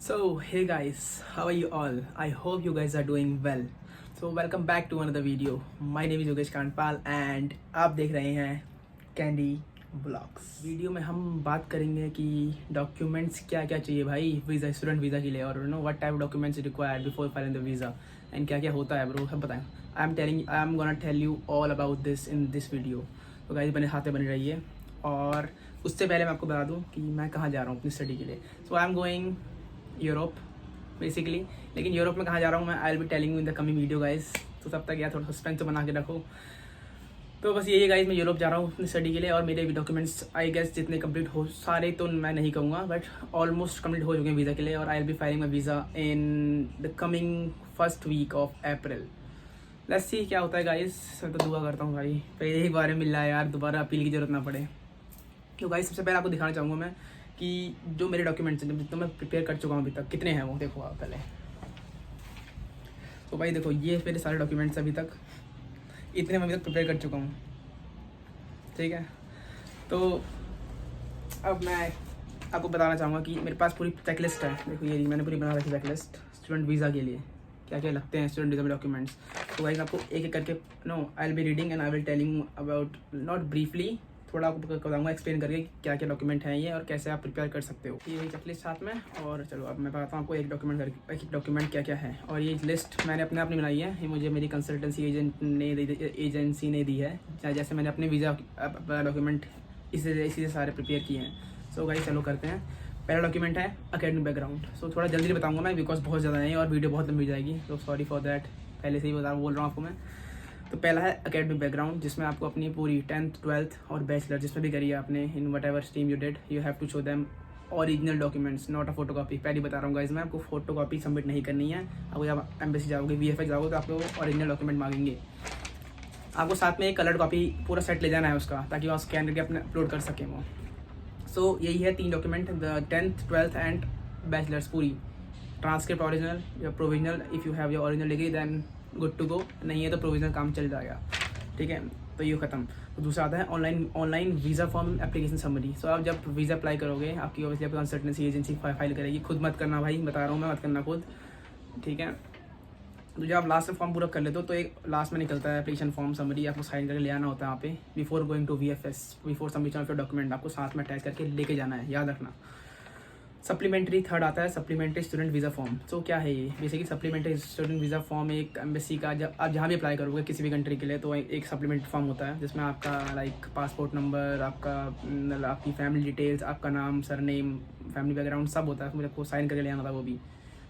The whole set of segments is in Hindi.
So, hey guys, how are you all? I hope you guys are doing well. So, welcome back to another video. My name is Yogesh Kandpal and आप देख रहे हैं कैंडी ब्लॉग्स। वीडियो में हम बात करेंगे कि डॉक्यूमेंट्स क्या क्या चाहिए भाई वीज़ा, स्टूडेंट वीज़ा के लिए, और know what type documents required before filing the visa and क्या क्या होता है ब्रो, सब बताएं। I am gonna tell you all about this in this video. तो गाइस बने हाथ में बने रहिए। और उससे पहले मैं आपको बता दूं कि मैं कहाँ जा रहा हूँ अपनी स्टडी के लिए। So I am going Europe basically, लेकिन यूरोप में कहाँ जा रहा हूँ मैं I will be telling you in the coming video guys. तो तब तक यार थोड़ा सस्पेंस तो बना के रखो। तो बस यही गाइस, मैं यूरोप जा रहा हूँ अपनी स्टडी के लिए और मेरे भी डॉक्यूमेंट्स आई गेस जितने कंप्लीट हो, सारे तो मैं नहीं कहूँगा बट ऑलमोस्ट कंप्लीट हो चुके हैं वीज़ा के लिए। और I will be filing my visa in the coming first week of April. Let's see क्या होता है गाइस। मैं तो दुआ करता हूँ भाई पहले एक बार मिल रहा है यार, दोबारा अपील की जरूरत ना पड़े। क्यों गाइस, सबसे पहले आपको दिखाना चाहूँगा मैं कि जो मेरे डॉक्यूमेंट्स हैं जितना मैं प्रिपेयर कर चुका हूँ अभी तक, कितने हैं वो देखो आप पहले। तो भाई देखो, ये मेरे सारे डॉक्यूमेंट्स अभी तक, इतने मैं अभी तक प्रिपेयर कर चुका हूँ, ठीक है। तो अब मैं आपको बताना चाहूँगा कि मेरे पास पूरी चेकलिस्ट है। देखो ये मैंने पूरी बना रखी चेकलिस्ट स्टूडेंट वीज़ा के लिए, क्या क्या लगते हैं स्टूडेंट वीज़ा में डॉक्यूमेंट्स। तो भाई आपको एक एक करके आई will be reading and I will telling about, not briefly, थोड़ा आपको बताऊंगा एक्सप्लेन करके क्या क्या डॉक्यूमेंट हैं ये और कैसे आप प्रिपेयर कर सकते हो। ये चेकलिस्ट साथ में। और चलो अब मैं बताता हूँ आपको एक डॉक्यूमेंट क्या क्या है। और ये लिस्ट मैंने अपने आप नहीं बनाई है, ये मुझे मेरी कंसल्टेंसी एजेंसी ने दी है। जैसे मैंने अपने वीज़ा डॉक्यूमेंट इसी से सारे प्रिपेयर किए हैं। सो गाइस चलो करते हैं। पहला डॉक्यूमेंट है अकेडमिक बैकग्राउंड। सो थोड़ा जल्दी बताऊंगा मैं बिकॉज बहुत ज़्यादा है और वीडियो बहुत लंबी जाएगी, तो सॉरी फॉर दैट, पहले से ही बोल रहा हूँ आपको मैं। तो पहला है अकेडमिक बैकग्राउंड, जिसमें आपको अपनी पूरी 10th 12th और बैचलर जिसमें भी करी है आपने, in what ever stream you did, you have to show them original documents, not a photo copy. पहले बता रहा हूँ गाइस, मैं आपको फोटो कॉपी सबमिट नहीं करनी है। आपको जब एम्बेसी जाओगे, VFX जाओगे, तो आपको ओरिजिनल डॉक्यूमेंट मांगेंगे। आपको साथ में एक कलर कॉपी पूरा सेट ले जाना है उसका, ताकि वहाँ स्कैन करके अपने अपलोड कर सकें वो। सो यही है 3 document, the 10th 12th and bachelors पूरी। ट्रांसक्रिप्ट ओरिजिनल या provisional, if you have your original degree then good to go, नहीं है तो प्रोविजनल काम चल जाएगा, ठीक है। तो ये ख़त्म। तो दूसरा आता है online visa form application summary. So आप जब वीज़ा अप्लाई करोगे, आपकी ऑब्वियसली आपकी कंसल्टेंसी एजेंसी फाइल करेगी, खुद मत करना भाई, बता रहा हूँ मैं, मत करना खुद, ठीक है। तो जब आप लास्ट में फॉर्म पूरा कर लेते हो तो एक लास्ट में निकलता है एप्लीकेशन फॉर्म समरी, आपको साइन करके ले आना होता है वहाँ पे before going to VFS, before submission of your document, आपको साथ में अटैच करके लेके जाना है, याद रखना। सप्लीमेंट्री थर्ड आता है सप्लीमेंट्री स्टूडेंट वीज़ा फॉर्म। सो क्या है ये? Basically supplementary student visa form एक एम्बेसी का, जब आप जहाँ भी अप्लाई करोगे किसी भी कंट्री के लिए, तो एक सप्लीमेंट्री फॉर्म होता है जिसमें आपका लाइक पासपोर्ट नंबर, आपकी फैमिली डिटेल्स, आपका नाम, सरनेम, फैमिली बैकग्राउंड सब होता है, मुझे आपको साइन करके ले आना था वो भी।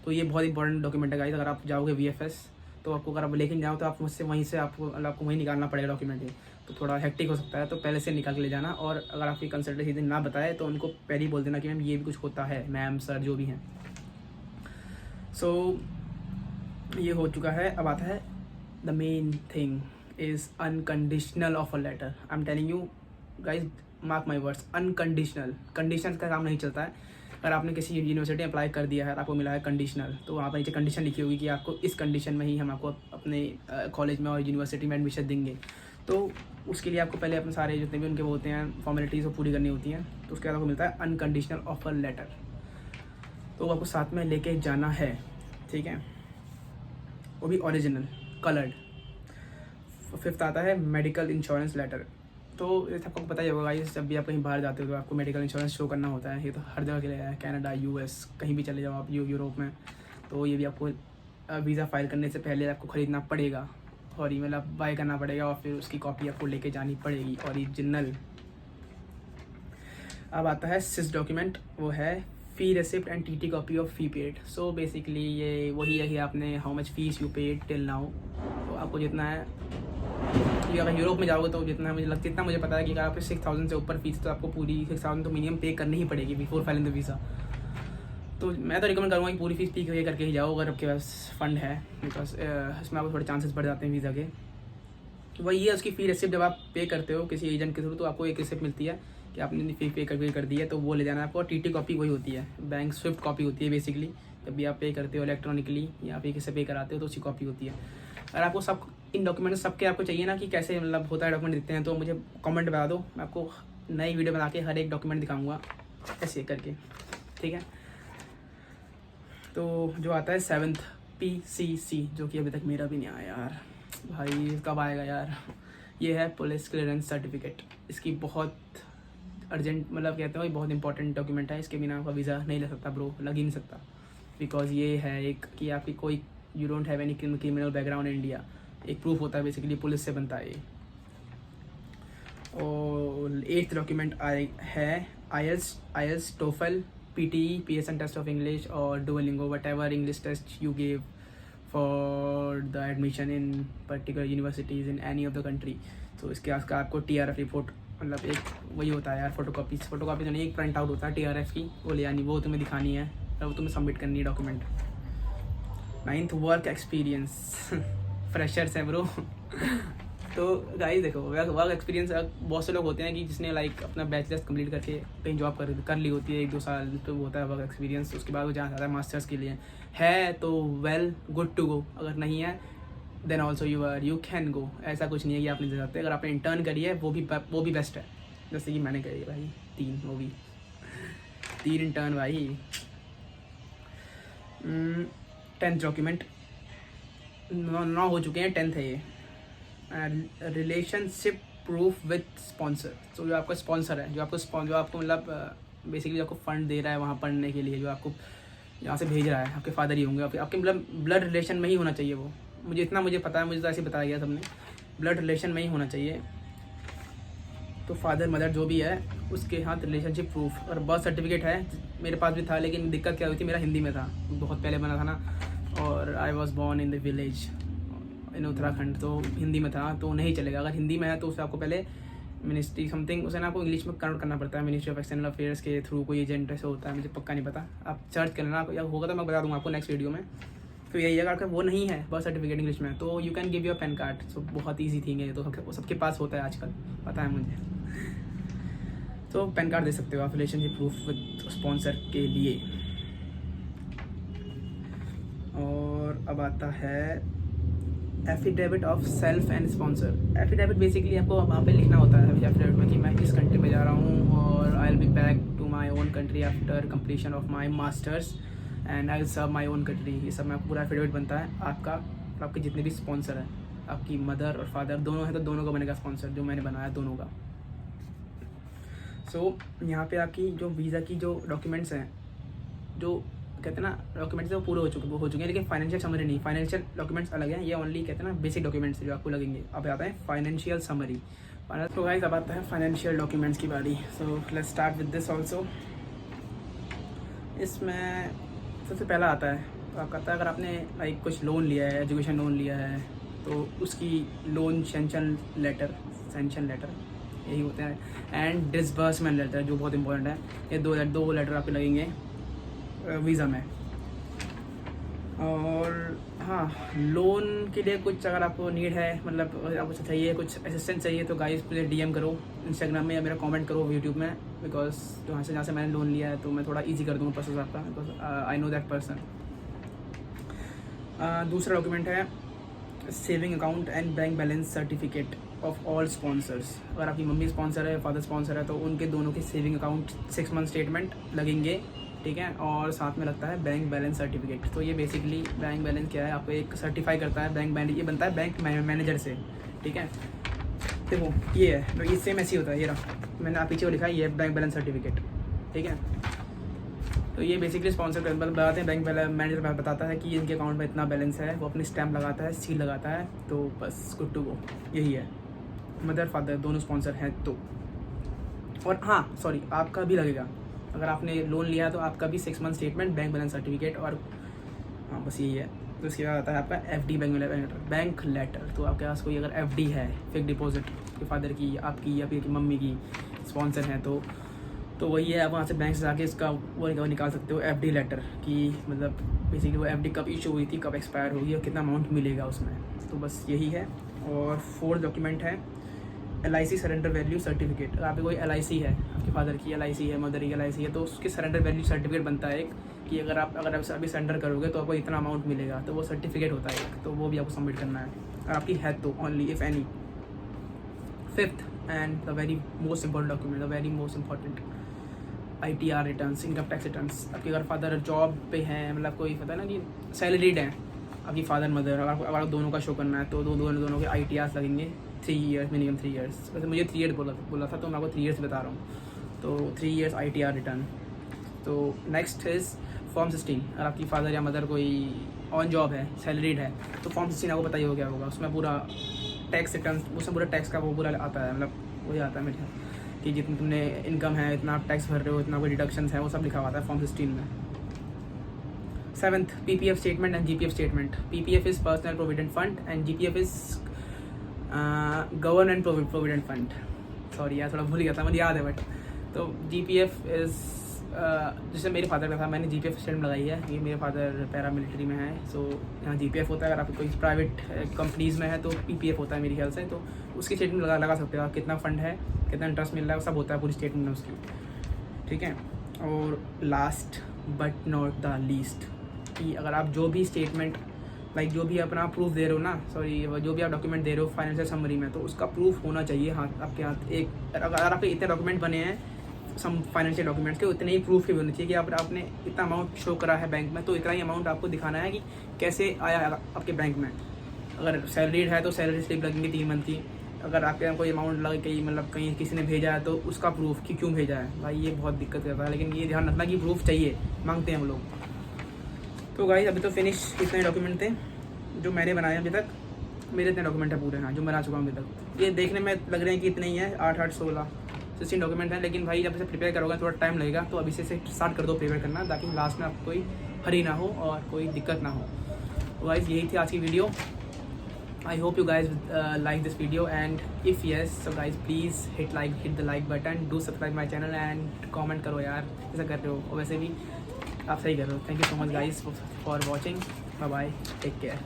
तो ये बहुत इंपॉर्टेंट डॉक्यूमेंट है गाइस। अगर आप जाओगे VFS, तो आपको अगर आप लेके जाओ तो आप मुझसे वहीं से आपको वहीं निकालना पड़ेगा डॉक्यूमेंट, तो थोड़ा हेक्टिक हो सकता है, तो पहले से निकाल के ले जाना। और अगर आपकी कंसल्टेंसी ना बताए तो उनको पहले ही बोल देना कि मैम ये भी कुछ होता है, मैम सर जो भी हैं। सो ये हो चुका है। अब आता है the main thing is unconditional offer letter. I am telling you guys, mark my words, unconditional. Condition का काम नहीं चलता है। अगर आपने किसी यूनिवर्सिटी अप्लाई कर दिया है, आपको मिला है कंडीशनल, तो वहाँ पर नीचे कंडीशन लिखी होगी कि आपको इस कंडीशन में ही हम आपको अपने कॉलेज में और यूनिवर्सिटी में एडमिशन देंगे। तो उसके लिए आपको पहले अपने सारे जितने भी उनके वो होते हैं फॉर्मेलिटीज़ वो पूरी करनी होती हैं। तो उसके बाद आपको मिलता है अनकंडीशनल ऑफर लेटर, तो आपको साथ में लेके जाना है, ठीक है, वो भी ओरिजिनल कलर्ड। फिफ्थ आता है मेडिकल इंश्योरेंस लेटर। तो ये तो आपको पता ही होगा गाइस, जब भी आप कहीं बाहर जाते हो तो आपको मेडिकल इंश्योरेंस शो करना होता है। ये तो हर जगह के लिए है, कनाडा, US, कहीं भी चले जाओ आप यूरोप में, तो ये भी आपको वीज़ा फाइल करने से पहले आपको ख़रीदना पड़ेगा और ईमेल आप बाय करना पड़ेगा, और फिर उसकी कॉपी आपको लेके जानी पड़ेगी ओरिजिनल। अब आता है सिस डॉक्यूमेंट, वो है fee receipt and TT copy of fee paid. So basically ये वही है कि आपने how much fees you paid till now, तो आपको जितना है कि अगर यूरोप में जाओगे तो जितना मुझे पता है कि अगर आपको 6000 से ऊपर फीस, तो आपको पूरी 6000 तो मिनिमम पे करनी ही पड़ेगी बिफोर फाइलिंग द वीज़ा। तो मैं तो रिकमेंड करूँगा कि पूरी फीस पे करके ही जाओ अगर आपके पास फ़ंड है, बिकॉज इसमें आपको थोड़े चांसेस बढ़ जाते हैं वीज़ा के। वही है उसकी फ़ी रिसिप्ट, जब आप पे करते हो किसी एजेंट के थ्रू तो आपको एक रिसिप्ट मिलती है कि आपने फ़ी पे कर दी है, तो वो ले जाना है आपको। TT कॉपी वही होती है, बैंक स्विफ्ट कॉपी होती है बेसिकली, जब भी आप पे करते हो इलेक्ट्रॉनिकली या फिर किसी पे कराते हो तो उसकी कॉपी होती है। अगर आपको सब इन डॉक्यूमेंट सबके आपको चाहिए ना कि कैसे मतलब होता है डॉक्यूमेंट दिखते हैं, तो मुझे कमेंट बता दो, मैं आपको नई वीडियो बना के हर एक डॉक्यूमेंट दिखाऊंगा ऐसे करके, ठीक है। तो जो आता है 7th PCC, जो कि अभी तक मेरा भी नहीं आया यार भाई, कब आएगा यार। ये है पुलिस क्लियरेंस सर्टिफिकेट। इसकी बहुत अर्जेंट, मतलब कहते हैं बहुत इंपॉर्टेंट डॉक्यूमेंट है। इसके बिना आपका वीज़ा नहीं लग सकता ब्रो, लग ही नहीं सकता। बिकॉज ये है एक कि आपकी कोई you don't have any criminal background in India, एक प्रूफ होता है बेसिकली, पुलिस से बनता है ये। और 8th डॉक्यूमेंट है IELTS TOEFL PTE PSN test of English और Duolingo, whatever English test you give for the admission in particular universities in any of the country. तो इसके आस आपको TRF रिपोर्ट, मतलब एक वही होता है यार, फोटोकॉपी तो नहीं, एक प्रिंट आउट होता है TRF की, वो ले आनी, वो तुम्हें दिखानी है और वो तुम्हें सबमिट करनी है document. 9th work experience freshers है ब्रो। तो गाइस देखो, वर्क एक्सपीरियंस बहुत से लोग होते हैं कि जिसने लाइक अपना बैचलर्स कंप्लीट करके कहीं जॉब कर ली होती है 1-2 साल, तो वो होता है वर्क एक्सपीरियंस। उसके बाद वो जाना चाहता है मास्टर्स के लिए, है तो वेल गुड टू गो। अगर नहीं है then also you can go. ऐसा कुछ नहीं है कि आप नहीं जा सकते। अगर आपने इंटर्न करी है वो भी बेस्ट है, जैसे कि मैंने करी है भाई 3 इंटर्न भाई। 10th डॉक्यूमेंट 9 हो चुके हैं, 10th है ये। Relationship proof with sponsor. तो जो आपका स्पॉन्सर है, जो आपको मतलब बेसिकली आपको फंड दे रहा है वहाँ पढ़ने के लिए, जो आपको यहाँ से भेज रहा है, आपके फादर ही होंगे, आपके मतलब ब्लड रिलेशन में ही होना चाहिए वो। मुझे पता है, मुझे तो ऐसे बताया गया सबने, ब्लड रिलेशन में ही होना चाहिए। तो फादर मदर जो भी है उसके हाथ रिलेशनशिप प्रूफ। और बर्थ सर्टिफिकेट है, मेरे पास भी था, लेकिन दिक्कत क्या हुई थी, मेरा हिंदी में था, बहुत पहले बना था ना, और I was born in the village in Uttarakhand, तो हिंदी में था, तो नहीं चलेगा। अगर हिंदी में है तो उसे आपको पहले मिनिस्ट्री समथिंग, उसे ना आपको इंग्लिश में कन्वर्ट करना पड़ता है, मिनिस्ट्री ऑफ एक्सटर्नल अफेयर्स के थ्रू कोई एजेंट ऐसे होता है, मुझे पक्का नहीं पता, आप सर्च कर लेना, या होगा तो मैं बता दूँगा आपको नेक्स्ट वीडियो में। तो यही है, अगर वो नहीं है बर्थ सर्टिफिकेट इंग्लिश में, तो you can give your PAN card. So बहुत ईजी थिंग है, तो सबके पास होता है आजकल, पता है मुझे। तो पैन कार्ड दे सकते हो आप रिलेशनशिप प्रूफ विद स्पॉन्सर के लिए। और अब आता है affidavit of self and sponsor. Affidavit basically आपको वहाँ पे लिखना होता है एफिडेविट में कि मैं इस कंट्री में जा रहा हूँ और I will be back to my own country after completion of my masters and I will serve my own country. ये सब में आपको पूरा एफिडेविट बनता है आपका, और आपके जितने भी स्पॉन्सर हैं, आपकी मदर और फादर दोनों हैं तो दोनों का बनेगा स्पॉन्सर, जो मैंने बनाया दोनों का। सो यहाँ पे आपकी जो वीज़ा की जो डॉक्यूमेंट्स हैं, जो कहते हैं ना डॉक्यूमेंट्स, वो पूरे हो चुके हैं, लेकिन फाइनेंशियल समरी नहीं। फाइनेंशियल डॉक्यूमेंट्स अलग हैं, ये ओनली कहते हैं ना बेसिक डॉक्यूमेंट्स जो आपको लगेंगे। अब आता है फाइनेंशियल समरी। तो गाइस अब आता है फाइनेंशियल डॉक्यूमेंट्स की बारी। So let's start with this also. इसमें सबसे पहला आता है, तो आपका आता है अगर आपने लाइक कुछ लोन लिया है, एजुकेशन लोन लिया है, तो उसकी लोन सेंशन लेटर यही होते हैं, एंड डिसबर्समेंट लेटर जो बहुत इंपॉर्टेंट है। ये दो लेटर आपके लगेंगे वीज़ा में। और हाँ, लोन के लिए कुछ अगर आपको नीड है, मतलब आपको चाहिए कुछ असिस्टेंस चाहिए, तो गाइस मुझे DM करो इंस्टाग्राम में, या मेरा कमेंट करो यूट्यूब में, बिकॉज जहाँ से मैंने लोन लिया है तो मैं थोड़ा इजी कर दूँगा प्रोसेस आपका, because I know that person. दूसरा डॉक्यूमेंट है saving account and bank balance certificate of all sponsors. अगर आपकी मम्मी स्पॉन्सर है, फादर स्पॉन्सर है, तो उनके दोनों के सेविंग अकाउंट 6 मंथ स्टेटमेंट लगेंगे, ठीक है। और साथ में लगता है बैंक बैलेंस सर्टिफिकेट। तो ये बेसिकली बैंक बैलेंस क्या है, आपको एक सर्टिफाई करता है बैंक बैलेंस, ये बनता है बैंक मैनेजर से, ठीक है। देखो ये है, तो ये सेम ऐसे ही होता है, ये रहा मैंने आप पीछे को लिखा है, ये बैंक बैलेंस सर्टिफिकेट, ठीक है। तो ये बेसिकली स्पॉन्सर बताते हैं, बैंक मैनेजर बताता है कि इनके अकाउंट में इतना बैलेंस है, वो अपनी स्टैम्प लगाता है, सील लगाता है, तो बस गुड टू गो। यही है, मदर फादर दोनों स्पॉन्सर हैं तो। और हाँ सॉरी, आपका भी लगेगा, अगर आपने लोन लिया तो आपका भी 6 month statement, bank balance certificate, और हाँ बस यही है। तो इसके बाद आता है आपका FD बैंक लेटर। तो आपके पास कोई अगर FD है, फिक्स डिपॉजिट, के फादर की, आपकी या फिर मम्मी की स्पॉन्सर हैं, तो वही है, आप वहाँ से बैंक से जाके इसका वो निकाल सकते हो FD लेटर की, मतलब बेसिकली वो FD कब इशू हुई थी, कब एक्सपायर होगी और कितना अमाउंट मिलेगा उसमें। तो बस यही है। और 4th डॉक्यूमेंट है LIC सरेंडर वैल्यू सर्टिफिकेट। अगर आपकी कोई LIC है, आपके फादर की LIC है, मदर की LIC है, तो उसके सरेंडर वैल्यू सर्टिफिकेट बनता है एक, कि अगर आप अभी सरेंडर करोगे तो आपको इतना अमाउंट मिलेगा, तो वो सर्टिफिकेट होता है एक, तो वो भी आपको सबमिट करना है अगर आपकी है तो, only if any. 5th and the very most important document, the very most important, ITR returns, income tax returns. आपके अगर फादर जॉब पे हैं, मतलब कोई पता है ना कि सैलरीड हैं आपकी फादर मदर, अगर आप दोनों का शो करना है तो दोनों के ITRs लगेंगे 3 ईयर्स, मिनिमम 3 ईयर्स। वैसे मुझे 3 ईयर्स बोला था, तो मैं आपको 3 ईयर्स बता रहा हूँ। तो 3 ईयर्स ITR रिटर्न। तो नेक्स्ट इज़ फॉर्म 16। अगर आपकी फादर या मदर कोई ऑन जॉब है, सैलरीड है, तो फॉर्म 16 आपको पता ही हो गया होगा। उसमें पूरा टैक्स रिटर्न, उसमें पूरा टैक्स का वो पूरा आता है, मतलब वही आता है मेरे कि जितना तुमने इनकम है, इतना आप टैक्स भर रहे हो, इतना कोई डिडक्शंस है, वो सब लिखा हुआ है फॉर्म 16 में। 7th, PPF statement and GPF statement. PPF is personal provident fund and GPF is government provident fund. Sorry यार, थोड़ा भूल गया था, मुझे याद है बट। तो GPF इज़ जैसे मेरे फादर का था, मैंने GPF स्टेटमेंट लगाई है। ये मेरे फादर पैरामिलिट्री में है, सो यहाँ GPF होता है। अगर आप कोई प्राइवेट कंपनीज़ में है तो PPF होता है मेरे ख्याल से। तो उसकी स्टेटमेंट लगा सकते हो आप, कितना फ़ंड है, कितना इंटरेस्ट मिल रहा है, सब होता है पूरी स्टेटमेंट में उसकी, ठीक है। और last but not the least, कि अगर आप जो भी स्टेटमेंट जो भी अपना प्रूफ दे रहे हो ना, जो भी आप डॉक्यूमेंट दे रहे हो फाइनेंशियल समरी में, तो उसका प्रूफ होना चाहिए आपके हाथ। एक अगर आपके इतने डॉक्यूमेंट बने हैं सम फाइनेंशियल डॉक्यूमेंट्स के, उतने ही प्रूफ के भी होने चाहिए कि आपने इतना अमाउंट शो करा है बैंक में, तो इतना ही अमाउंट आपको दिखाना है कि कैसे आया आपके बैंक में। अगर सैलरीड है तो सैलरी स्लिप लगेंगी 3 मंथ की। अगर आपके यहाँ कोई अमाउंट लग गई, मतलब कहीं किसी ने भेजा है, तो उसका प्रूफ कि क्यों भेजा है। भाई ये बहुत दिक्कत करता है, लेकिन ये ध्यान रखना कि प्रूफ चाहिए, मांगते हैं हम लोग। तो गाइस अभी तो फिनिश इतने डॉक्यूमेंट थे जो मैंने बनाए अभी तक। मेरे इतने डॉक्यूमेंट है पूरे, हाँ, जो बना चुका हूँ अभी तक। ये देखने में लग रहे हैं कि इतने ही हैं, 8, 16, 16 डॉक्यूमेंट हैं। लेकिन भाई जब इसे प्रिपेयर करोगे थोड़ा टाइम लगेगा, तो अभी से स्टार्ट कर दो प्रिपेयर करना, ताकि लास्ट में आपको कोई हरी ना हो और कोई दिक्कत ना हो। तो गाइस यही थी आज की video. I hope you guys like this video, and if yes, so guys please hit the like button, do subscribe my channel and comment करो यार, ऐसा कर रहे हो और वैसे भी आप सही कर रहे हो। Thank you so much guys for watching, bye bye, take care।